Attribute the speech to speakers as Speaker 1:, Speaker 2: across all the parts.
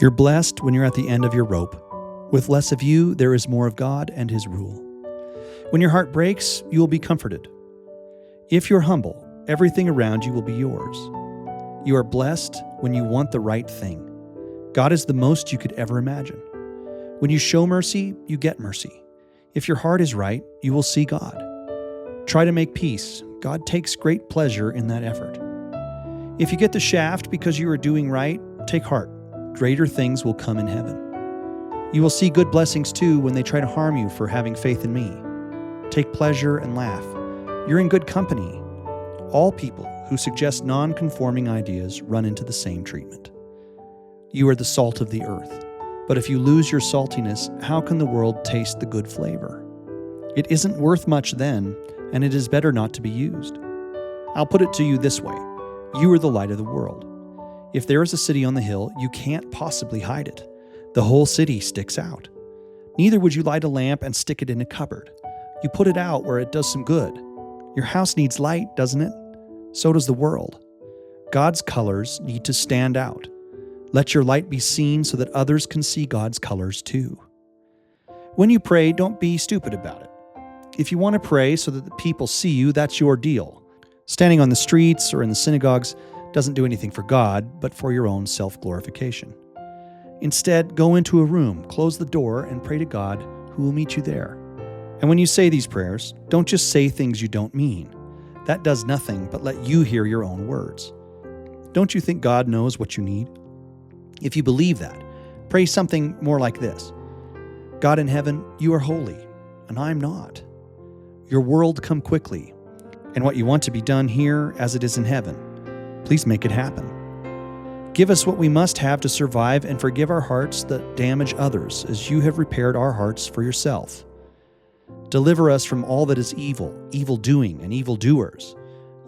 Speaker 1: You're blessed when you're at the end of your rope. With less of you, there is more of God and His rule. When your heart breaks, you will be comforted. If you're humble, everything around you will be yours. You are blessed when you want the right thing. God is the most you could ever imagine. When you show mercy, you get mercy. If your heart is right, you will see God. Try to make peace. God takes great pleasure in that effort. If you get the shaft because you are doing right, take heart. Greater things will come in heaven. You will see good blessings too when they try to harm you for having faith in me. Take pleasure and laugh. You're in good company. All people who suggest non-conforming ideas run into the same treatment. You are the salt of the earth. But if you lose your saltiness, how can the world taste the good flavor? It isn't worth much then, and it is better not to be used. I'll put it to you this way. You are the light of the world. If there is a city on the hill, you can't possibly hide it. The whole city sticks out. Neither would you light a lamp and stick it in a cupboard. You put it out where it does some good. Your house needs light, doesn't it? So does the world. God's colors need to stand out. Let your light be seen so that others can see God's colors too. When you pray, don't be stupid about it. If you want to pray so that the people see you, that's your deal. Standing on the streets or in the synagogues doesn't do anything for God, but for your own self-glorification. Instead, go into a room, close the door, and pray to God, who will meet you there. And when you say these prayers, don't just say things you don't mean. That does nothing but let you hear your own words. Don't you think God knows what you need? If you believe that, pray something more like this. God in heaven, you are holy, and I am not. Your world come quickly, and what you want to be done here as it is in heaven. Please make it happen. Give us what we must have to survive and forgive our hearts that damage others as you have repaired our hearts for yourself. Deliver us from all that is evil, evil-doing, and evildoers.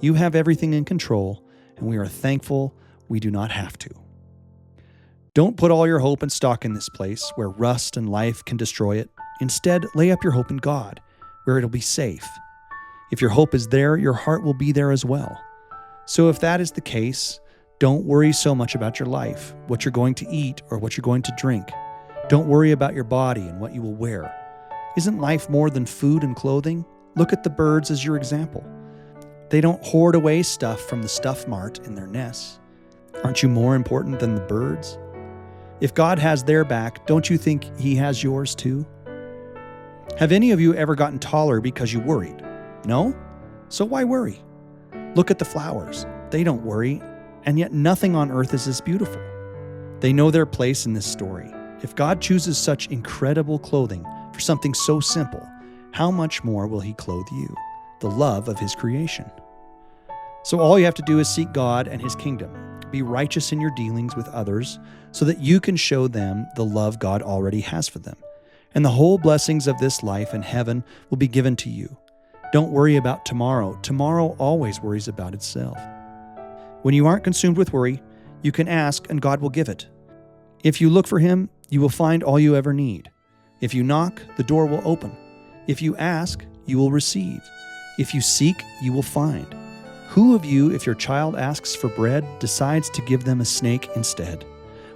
Speaker 1: You have everything in control, and we are thankful we do not have to. Don't put all your hope and stock in this place where rust and life can destroy it. Instead, lay up your hope in God, where it'll be safe. If your hope is there, your heart will be there as well. So if that is the case, don't worry so much about your life, what you're going to eat or what you're going to drink. Don't worry about your body and what you will wear. Isn't life more than food and clothing? Look at the birds as your example. They don't hoard away stuff from the stuff mart in their nests. Aren't you more important than the birds? If God has their back, don't you think He has yours too? Have any of you ever gotten taller because you worried? No? So why worry? Look at the flowers. They don't worry, and yet nothing on earth is as beautiful. They know their place in this story. If God chooses such incredible clothing for something so simple, how much more will He clothe you, the love of His creation? So all you have to do is seek God and His kingdom. Be righteous in your dealings with others so that you can show them the love God already has for them. And the whole blessings of this life and heaven will be given to you. Don't worry about tomorrow. Tomorrow always worries about itself. When you aren't consumed with worry, you can ask and God will give it. If you look for Him, you will find all you ever need. If you knock, the door will open. If you ask, you will receive. If you seek, you will find. Who of you, if your child asks for bread, decides to give them a snake instead?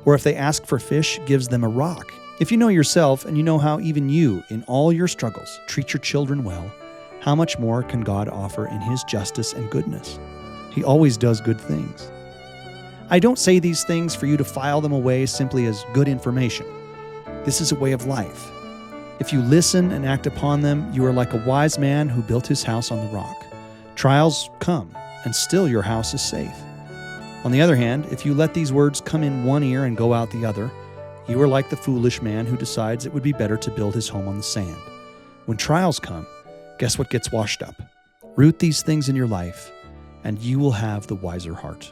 Speaker 1: Or if they ask for fish, gives them a rock? If you know yourself and you know how even you, in all your struggles, treat your children well, how much more can God offer in His justice and goodness? He always does good things. I don't say these things for you to file them away simply as good information. This is a way of life. If you listen and act upon them, you are like a wise man who built his house on the rock. Trials come, and still your house is safe. On the other hand, if you let these words come in one ear and go out the other, you are like the foolish man who decides it would be better to build his home on the sand. When trials come, guess what gets washed up? Root these things in your life, and you will have the wiser heart.